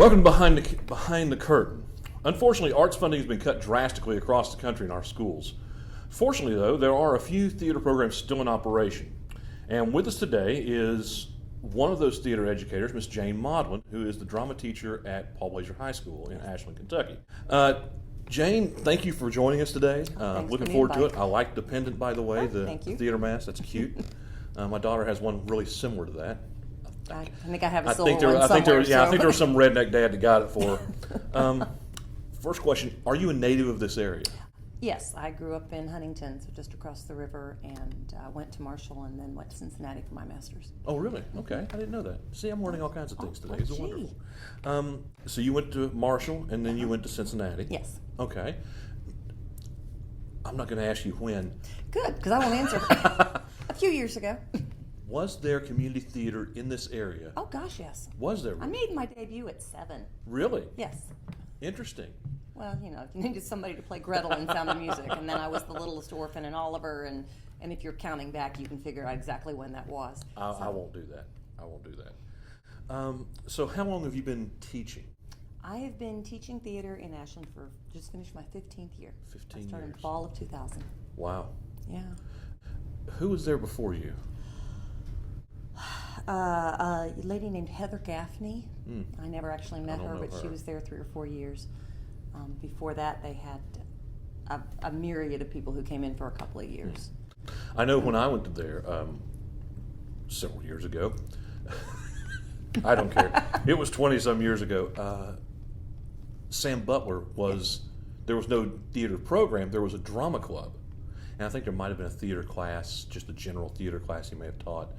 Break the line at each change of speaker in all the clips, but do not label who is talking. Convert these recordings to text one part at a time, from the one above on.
Welcome behind the curtain. Unfortunately, arts funding has been cut drastically across the country in our schools. Fortunately, though, there are a few theater programs still in operation. And with us today is one of those theater educators, Miss Jane Maudlin, who is the drama teacher at Paul Blazer High School in Ashland, Kentucky. Jane, thank you for joining us today. Looking forward to it. I like the pendant, by the way, the theater mask. That's cute. My daughter has one really similar to that.
I think I have a silver one somewhere.
I think there was some redneck dad that got it for her. First question, are you a native of this area?
Yes, I grew up in Huntington, so just across the river, and went to Marshall and then went to Cincinnati for my master's.
Oh, really? Okay, I didn't know that. See, I'm learning all kinds of things today. It's wonderful. So you went to Marshall and then you went to Cincinnati?
Yes.
Okay. I'm not going to ask you when.
Good, because I won't answer. A few years ago.
Was there community theater in this area?
Oh, gosh, yes.
Was there?
I made my debut at 7.
Really?
Yes.
Interesting.
Well, you know, you needed somebody to play Gretel in Sound of Music, and then I was the littlest orphan in Oliver, and if you're counting back, you can figure out exactly when that was.
I won't do that. I won't do that. So how long have you been teaching?
I have been teaching theater in Ashland for, just finished my 15th year.
15
years. I started in
years.
fall of 2000.
Wow.
Yeah.
Who was there before you?
A lady named Heather Gaffney. I never actually met her, but she was there 3 or 4 years. Before that, they had a myriad of people who came in for a couple of years.
I know when I went to there several years ago, I don't care, it was 20-some years ago, Sam Butler there was no theater program, there was a drama club. And I think there might have been a theater class, just a general theater class he may have taught.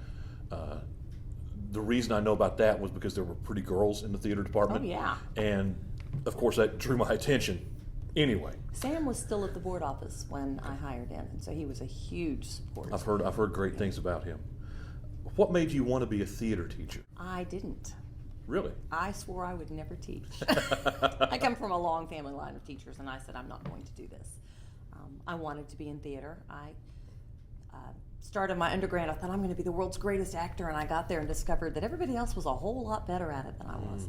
The reason I know about that was because there were pretty girls in the theater department.
Oh, yeah.
And, of course, that drew my attention anyway.
Sam was still at the board office when I hired him, and so he was a huge support.
I've heard great things about him. What made you want to be a theater teacher?
I didn't.
Really?
I swore I would never teach. I come from a long family line of teachers, and I said, I'm not going to do this. I wanted to be in theater. I started my undergrad, I thought I'm going to be the world's greatest actor, and I got there and discovered that everybody else was a whole lot better at it than I was.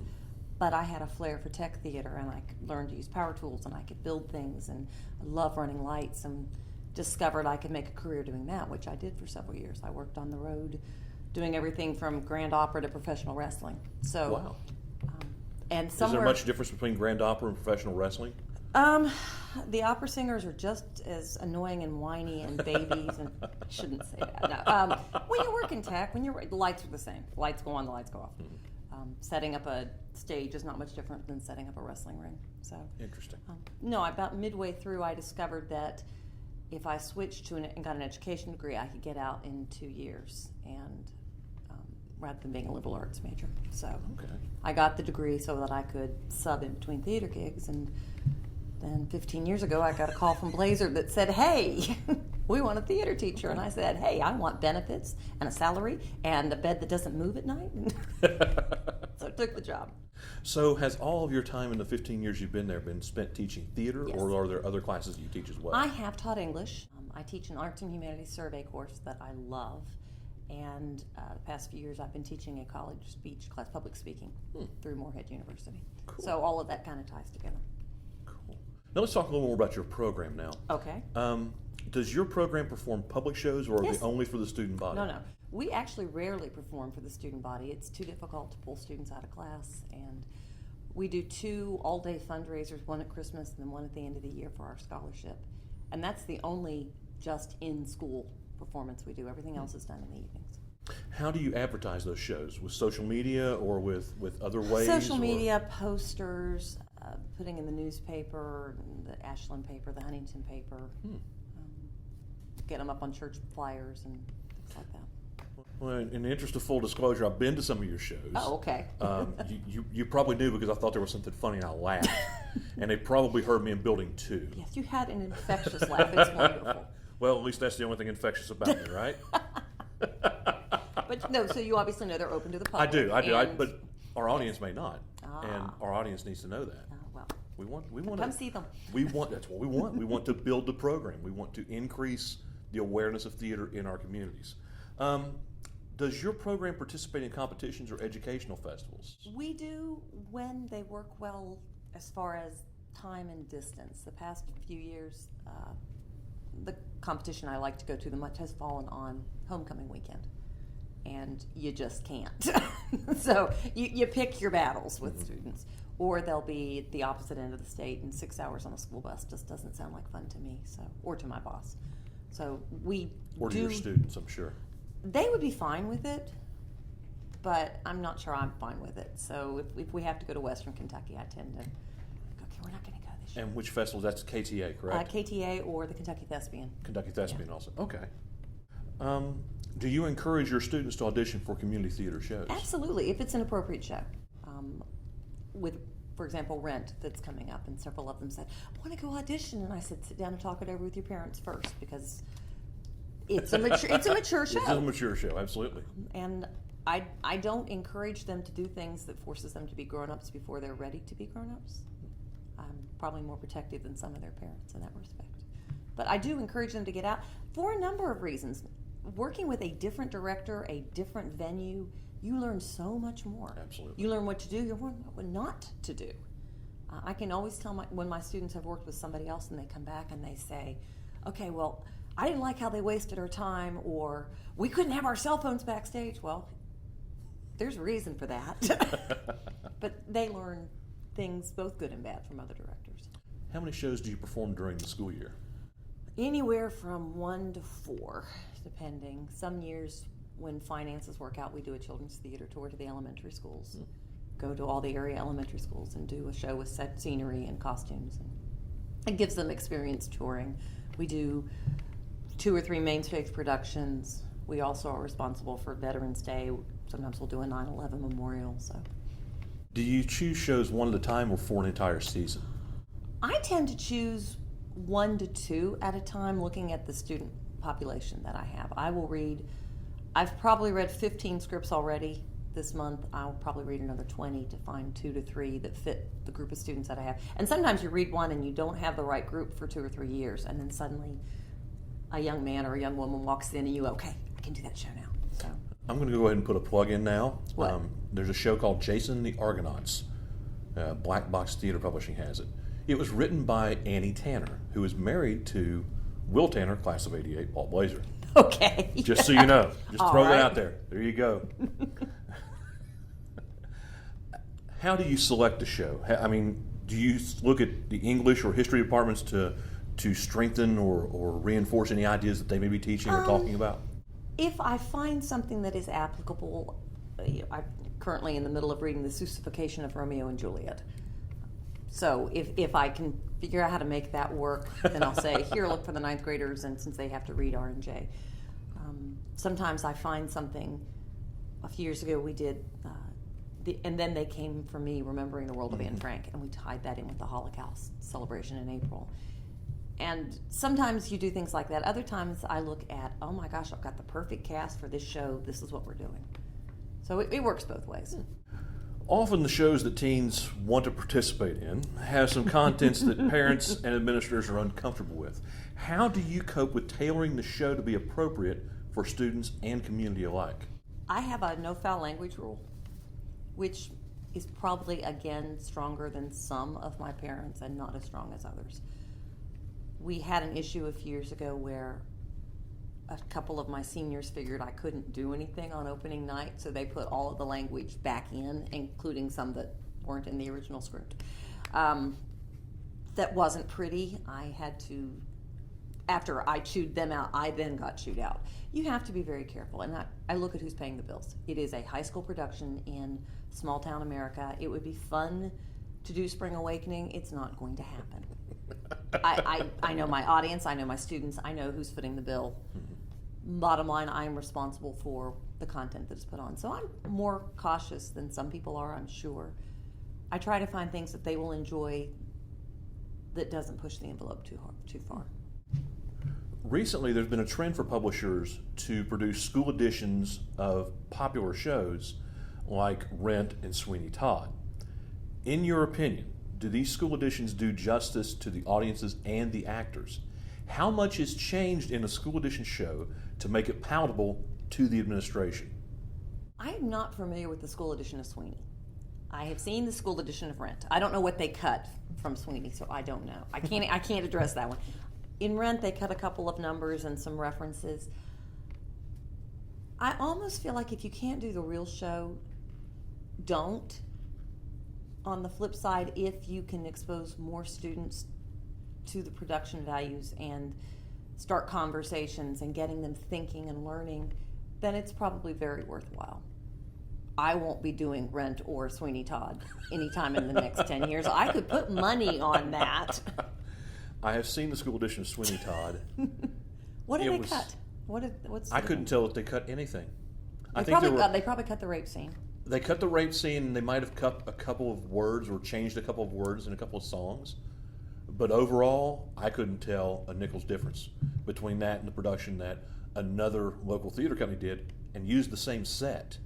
But I had a flair for tech theater, and I learned to use power tools, and I could build things, and I love running lights, and discovered I could make a career doing that, which I did for several years. I worked on the road doing everything from grand opera to professional wrestling. So,
wow.
And
is there much difference between grand opera and professional wrestling?
The opera singers are just as annoying and whiny and babies, and I shouldn't say that. No. When you work in tech, the lights are the same. The lights go on, the lights go off. Setting up a stage is not much different than setting up a wrestling ring. So
interesting.
No, about midway through, I discovered that if I switched to and got an education degree, I could get out in 2 years, and rather than being a liberal arts major. So I got the degree so that I could sub in between theater gigs, and then 15 years ago, I got a call from Blazer that said, hey, we want a theater teacher. And I said, hey, I want benefits and a salary and a bed that doesn't move at night. So I took the job.
So has all of your time in the 15 years you've been there been spent teaching theater,
Yes.
or are there other classes you teach as well?
I have taught English. I teach an Arts and Humanities survey course that I love. And the past few years, I've been teaching a college speech class, public speaking, through Morehead University.
Cool.
So all of that kind of ties together.
Cool. Now let's talk a little more about your program now.
Okay.
Does your program perform public shows, or are
Yes.
they only for the student body?
No. We actually rarely perform for the student body. It's too difficult to pull students out of class. And we do 2 all-day fundraisers, one at Christmas and then one at the end of the year for our scholarship. And that's the only just in-school performance we do. Everything else is done in the evenings.
How do you advertise those shows? With social media or with other ways?
Social media, posters, putting in the newspaper, the Ashland paper, the Huntington paper. Get them up on church flyers and things like that.
Well, in the interest of full disclosure, I've been to some of your shows.
Oh, okay.
You probably knew because I thought there was something funny and I laughed. And they probably heard me in Building 2.
Yes, you had an infectious laugh. It's wonderful.
Well, at least that's the only thing infectious about me, right?
But no, so you obviously know they're open to the
I
public.
do. But our audience may not, and our audience needs to know that.
Well,
We want
come see them.
That's what we want. We want to build the program. We want to increase the awareness of theater in our communities. Does your program participate in competitions or educational festivals?
We do when they work well as far as time and distance. The past few years, the competition I like to go to the most has fallen on homecoming weekend, and you just can't. So you pick your battles with students, or they'll be at the opposite end of the state, and 6 hours on a school bus just doesn't sound like fun to me, or to my boss. So
or to your students, I'm sure.
They would be fine with it, but I'm not sure I'm fine with it. So if we have to go to Western Kentucky, I tend to go, okay, we're not going to go this year.
And which festival? That's KTA, correct?
KTA or the Kentucky Thespian.
Kentucky Thespian also. Okay. Do you encourage your students to audition for community theater shows?
Absolutely, if it's an appropriate show. With, for example, Rent that's coming up, and several of them said, I want to go audition. And I said, sit down and talk it over with your parents first, because it's a mature show.
It's a mature show, absolutely.
And I don't encourage them to do things that forces them to be grown-ups before they're ready to be grown-ups. I'm probably more protective than some of their parents in that respect. But I do encourage them to get out for a number of reasons. Working with a different director, a different venue, you learn so much more.
Absolutely.
You learn what to do, you learn what not to do. I can always tell when my students have worked with somebody else and they come back and they say, okay, well, I didn't like how they wasted our time, or we couldn't have our cell phones backstage. Well, there's a reason for that. But they learn things, both good and bad, from other directors.
How many shows do you perform during the school year?
Anywhere from 1 to 4, depending. Some years, when finances work out, we do a children's theater tour to the elementary schools. Go to all the area elementary schools and do a show with set scenery and costumes. And it gives them experience touring. We do 2 or 3 main stage productions. We also are responsible for Veterans Day. Sometimes we'll do a 9/11 memorial. So,
do you choose shows one at a time or for an entire season?
I tend to choose 1 to 2 at a time, looking at the student population that I have. I've probably read 15 scripts already this month. I'll probably read another 20 to find 2 to 3 that fit the group of students that I have. And sometimes you read one and you don't have the right group for 2 or 3 years, and then suddenly a young man or a young woman walks in and you, okay, I can do that show now. So
I'm going to go ahead and put a plug in now.
What?
There's a show called Jason and the Argonauts. Black Box Theater Publishing has it. It was written by Annie Tanner, who is married to Will Tanner, class of '88, Walt Blazer.
Okay.
Just so you know. Just throw that
right.
out there. There you go. How do you select a show? I mean, do you look at the English or history departments to strengthen or reinforce any ideas that they may be teaching or talking about?
If I find something that is applicable, I'm currently in the middle of reading the Seussification of Romeo and Juliet. So if I can figure out how to make that work, then I'll say, here, look for the 9th graders, and since they have to read R&J. Sometimes I find something. A few years ago we did, and then they came for me, Remembering the World of Anne Frank, and we tied that in with the Holocaust celebration in April. And sometimes you do things like that. Other times I look at, oh my gosh, I've got the perfect cast for this show. This is what we're doing. So it works both ways.
Often the shows that teens want to participate in have some contents that parents and administrators are uncomfortable with. How do you cope with tailoring the show to be appropriate for students and community alike?
I have a no foul language rule, which is probably, again, stronger than some of my parents and not as strong as others. We had an issue a few years ago where a couple of my seniors figured I couldn't do anything on opening night, so they put all of the language back in, including some that weren't in the original script. That wasn't pretty. I had to, after I chewed them out, I then got chewed out. You have to be very careful, and I look at who's paying the bills. It is a high school production in small town America. It would be fun to do Spring Awakening. It's not going to happen. I know my audience, I know my students, I know who's footing the bill. Bottom line, I am responsible for the content that is put on. So I'm more cautious than some people are, I'm sure. I try to find things that they will enjoy that doesn't push the envelope too far.
Recently, there's been a trend for publishers to produce school editions of popular shows like Rent and Sweeney Todd. In your opinion, do these school editions do justice to the audiences and the actors? How much has changed in a school edition show to make it palatable to the administration?
I am not familiar with the school edition of Sweeney. I have seen the school edition of Rent. I don't know what they cut from Sweeney, so I don't know. I can't address that one. In Rent, they cut a couple of numbers and some references. I almost feel like if you can't do the real show, don't. On the flip side, if you can expose more students to the production values and start conversations and getting them thinking and learning, then it's probably very worthwhile. I won't be doing Rent or Sweeney Todd anytime in the next 10 years. I could put money on that.
I have seen the school edition of Sweeney Todd.
What did they cut? What's
I couldn't tell if they cut anything.
They probably cut the rape scene.
They cut the rape scene, and they might have cut a couple of words or changed a couple of words in a couple of songs. But overall, I couldn't tell a nickel's difference between that and the production that another local theater company did and used the same set.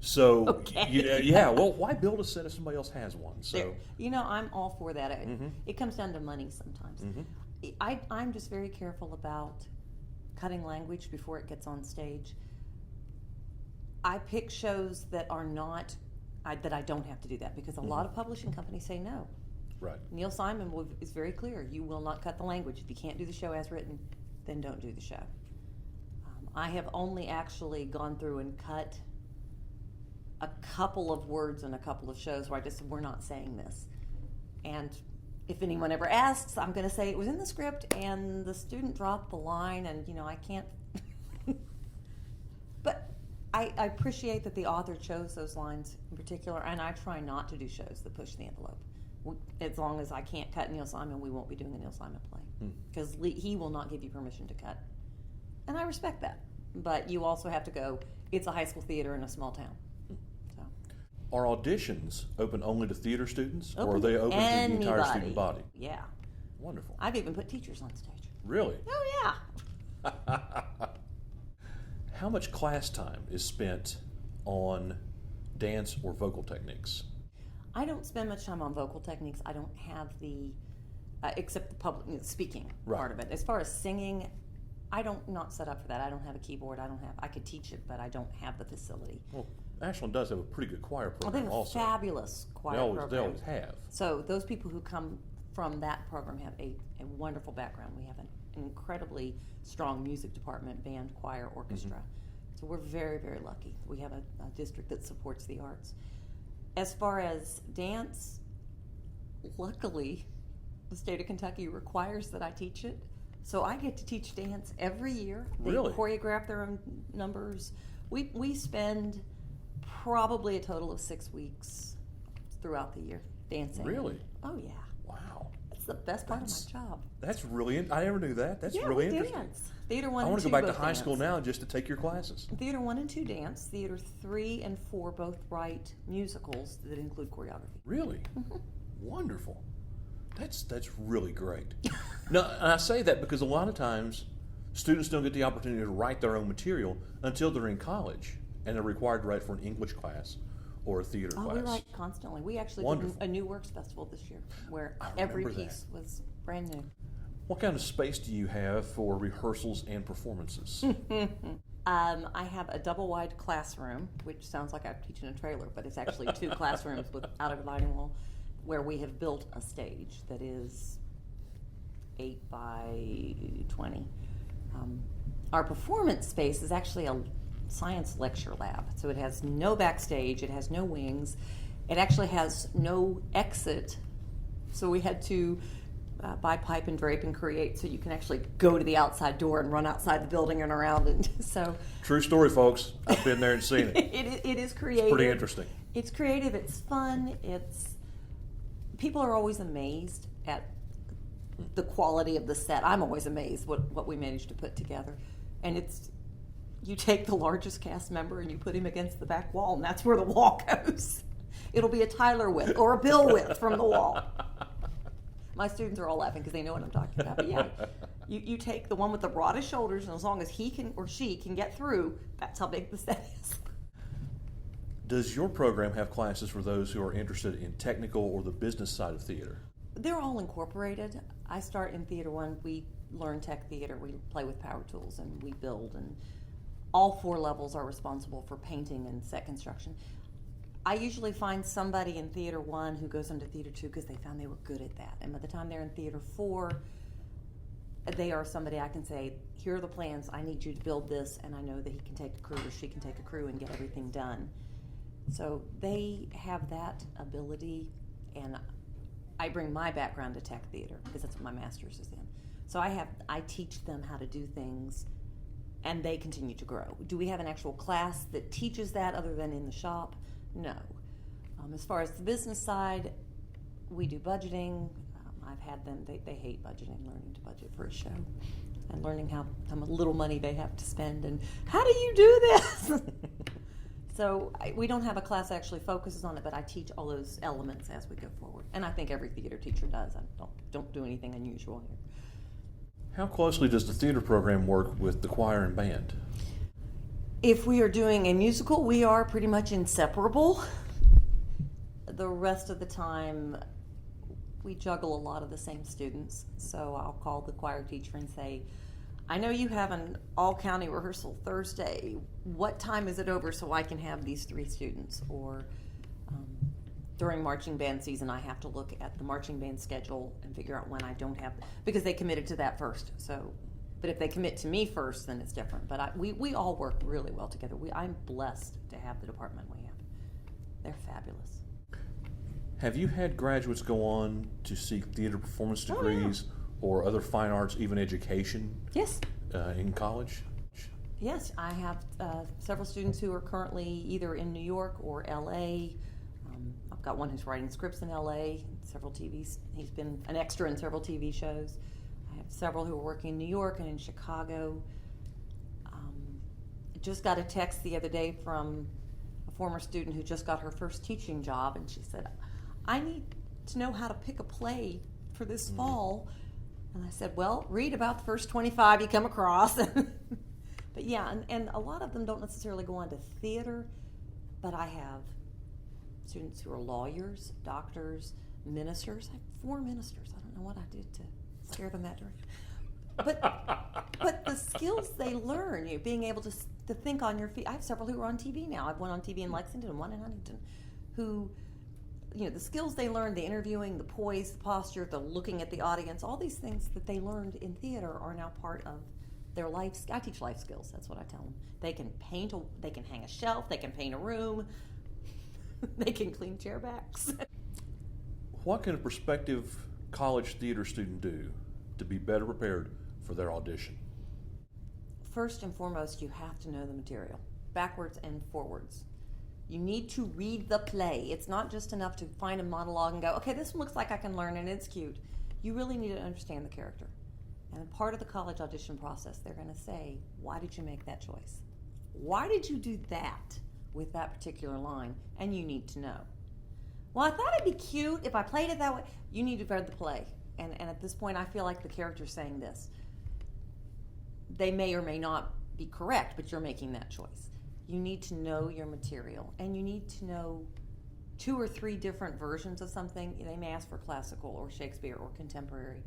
So,
okay.
Well, why build a set if somebody else has one? So,
I'm all for that. It comes down to money sometimes. I'm just very careful about cutting language before it gets on stage. I pick shows that are not, that I don't have to do that, because a lot of publishing companies say no.
Right.
Neil Simon is very clear. You will not cut the language. If you can't do the show as written, then don't do the show. I have only actually gone through and cut a couple of words in a couple of shows where I just said, we're not saying this. And if anyone ever asks, I'm going to say it was in the script and the student dropped the line, and I can't. But I appreciate that the author chose those lines in particular, and I try not to do shows that push the envelope. As long as I can't cut Neil Simon, we won't be doing a Neil Simon play, because he will not give you permission to cut. And I respect that. But you also have to go, it's a high school theater in a small town. So.
Are auditions open only to theater students, or are they open to the entire student body?
Yeah.
Wonderful.
I've even put teachers on stage.
Really?
Oh, yeah.
How much class time is spent on dance or vocal techniques?
I don't spend much time on vocal techniques. I don't have the, except the public speaking part of it. As far as singing, I don't not set up for that. I don't have a keyboard. I could teach it, but I don't have the facility.
Well, Ashland does have a pretty good choir program
they have
also.
A fabulous choir program.
They always have.
So those people who come from that program have a wonderful background. We have an incredibly strong music department, band, choir, orchestra. So we're very, very lucky. We have a district that supports the arts. As far as dance, luckily, the state of Kentucky requires that I teach it. So I get to teach dance every year. They
Really?
choreograph their own numbers. We spend probably a total of 6 weeks throughout the year dancing.
Really?
Oh, yeah.
Wow.
That's the best part of my job.
That's really, I never knew that. That's
Yeah,
really
we
interesting.
dance. Theater 1
I
and 2
want to go back to
both
high
dance.
school now just to take your classes.
Theater 1 and 2 dance. Theater 3 and 4 both write musicals that include choreography.
Really? Wonderful. That's really great. Now, and I say that because a lot of times students don't get the opportunity to write their own material until they're in college and they're required to write for an English class or a theater class.
We write constantly. We actually did a New Works Festival this year where every piece was brand new.
What kind of space do you have for rehearsals and performances?
I have a double-wide classroom, which sounds like I'm teaching a trailer, but it's actually 2 classrooms without a dividing wall, where we have built a stage that is 8 by 20. Our performance space is actually a science lecture lab, so it has no backstage, it has no wings, it actually has no exit, so we had to buy pipe and drape and create so you can actually go to the outside door and run outside the building and around. And so,
true story, folks. I've been there and seen it.
It is creative.
It's pretty interesting.
It's creative. It's fun. People are always amazed at the quality of the set. I'm always amazed what we managed to put together. And you take the largest cast member and you put him against the back wall, and that's where the wall goes. It'll be a Tyler width or a Bill width from the wall. My students are all laughing because they know what I'm talking about. But yeah, you take the one with the broadest shoulders, and as long as he can or she can get through, that's how big the set is.
Does your program have classes for those who are interested in technical or the business side of theater?
They're all incorporated. I start in Theater 1. We learn tech theater. We play with power tools and we build. And all 4 levels are responsible for painting and set construction. I usually find somebody in Theater 1 who goes into Theater 2 because they found they were good at that. And by the time they're in Theater 4, they are somebody I can say, here are the plans, I need you to build this, and I know that he can take a crew or she can take a crew and get everything done. So they have that ability, and I bring my background to tech theater because that's what my master's is in. So I teach them how to do things, and they continue to grow. Do we have an actual class that teaches that other than in the shop? No. As far as the business side, we do budgeting. I've had them, they hate budgeting, learning to budget for a show, and learning how little money they have to spend, and how do you do this? So we don't have a class that actually focuses on it, but I teach all those elements as we go forward. And I think every theater teacher does. I don't do anything unusual here.
How closely does the theater program work with the choir and band?
If we are doing a musical, we are pretty much inseparable. The rest of the time, we juggle a lot of the same students. So I'll call the choir teacher and say, I know you have an all-county rehearsal Thursday. What time is it over so I can have these 3 students? Or during marching band season, I have to look at the marching band schedule and figure out when I don't have, because they committed to that first. So, but if they commit to me first, then it's different. But we all work really well together. I'm blessed to have the department we have. They're fabulous.
Have you had graduates go on to seek theater performance degrees or other fine arts, even education?
Yes.
In college?
Yes, I have several students who are currently either in New York or LA. I've got one who's writing scripts in LA, several TVs. He's been an extra in several TV shows. I have several who are working in New York and in Chicago. I just got a text the other day from a former student who just got her first teaching job, and she said, I need to know how to pick a play for this fall. And I said, well, read about the first 25 you come across. But yeah, and a lot of them don't necessarily go on to theater, but I have students who are lawyers, doctors, ministers. I have 4 ministers. I don't know what I did to scare them that direction. But the skills they learn, being able to think on your feet. I have several who are on TV now. I have one on TV in Lexington and one in Huntington, who, the skills they learned, the interviewing, the poise, the posture, the looking at the audience, all these things that they learned in theater are now part of their life. I teach life skills. That's what I tell them. They can paint, they can hang a shelf, they can paint a room, they can clean chair backs.
What can a prospective college theater student do to be better prepared for their audition?
First and foremost, you have to know the material, backwards and forwards. You need to read the play. It's not just enough to find a monologue and go, okay, this one looks like I can learn and it's cute. You really need to understand the character. And part of the college audition process, they're going to say, why did you make that choice? Why did you do that with that particular line? And you need to know. Well, I thought it'd be cute if I played it that way. You need to read the play. And at this point, I feel like the character's saying this. They may or may not be correct, but you're making that choice. You need to know your material, and you need to know 2 or 3 different versions of something. They may ask for classical or Shakespeare or contemporary.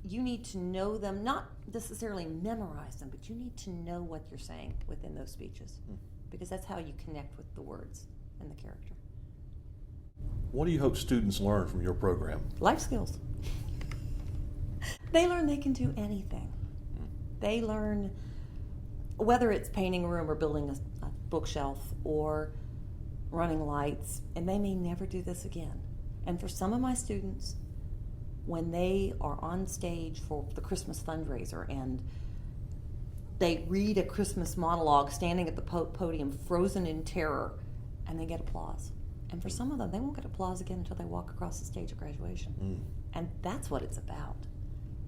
You need to know them, not necessarily memorize them, but you need to know what you're saying within those speeches, because that's how you connect with the words and the character.
What do you hope students learn from your program?
Life skills. They learn they can do anything. They learn whether it's painting a room or building a bookshelf or running lights, and they may never do this again. And for some of my students, when they are on stage for the Christmas fundraiser and they read a Christmas monologue standing at the podium frozen in terror, and they get applause. And for some of them, they won't get applause again until they walk across the stage at graduation. And that's what it's about.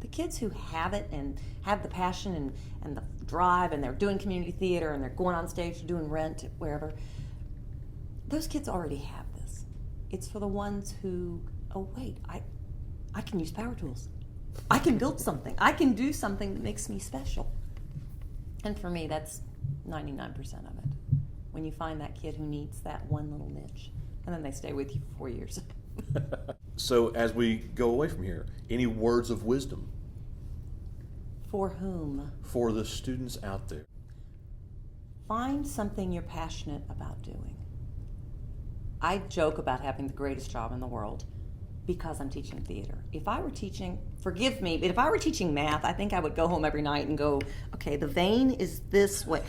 The kids who have it and have the passion and the drive, and they're doing community theater and they're going on stage doing Rent, wherever, those kids already have this. It's for the ones who, oh wait, I can use power tools. I can build something. I can do something that makes me special. And for me, that's 99% of it. When you find that kid who needs that one little niche, and then they stay with you for 4 years.
So as we go away from here, any words of wisdom?
For whom?
For the students out there.
Find something you're passionate about doing. I joke about having the greatest job in the world because I'm teaching theater. If I were teaching, forgive me, but if I were teaching math, I think I would go home every night and go, okay, the vein is this way.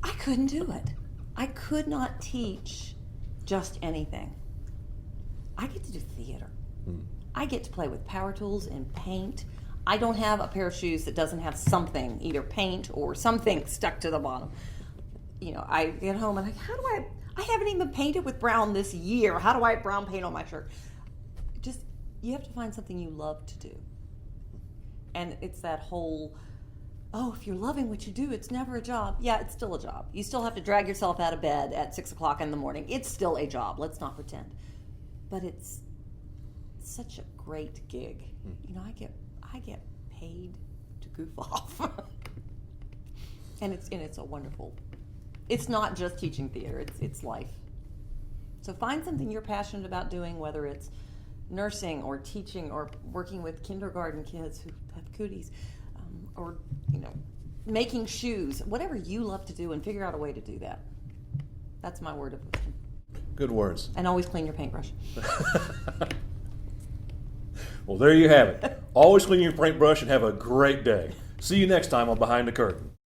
I couldn't do it. I could not teach just anything. I get to do theater. I get to play with power tools and paint. I don't have a pair of shoes that doesn't have something, either paint or something stuck to the bottom. You know, I get home and I haven't even painted with brown this year. How do I have brown paint on my shirt? Just, you have to find something you love to do. And it's that whole, oh, if you're loving what you do, it's never a job. Yeah, it's still a job. You still have to drag yourself out of bed at 6 o'clock in the morning. It's still a job. Let's not pretend. But it's such a great gig. You know, I get paid to goof off. and it's a wonderful, it's not just teaching theater, it's life. So find something you're passionate about doing, whether it's nursing or teaching or working with kindergarten kids who have cooties, or, you know, making shoes, whatever you love to do, and figure out a way to do that. That's my word of wisdom.
Good words.
And always clean your paintbrush.
Well, there you have it. Always clean your paintbrush and have a great day. See you next time on Behind the Curtain.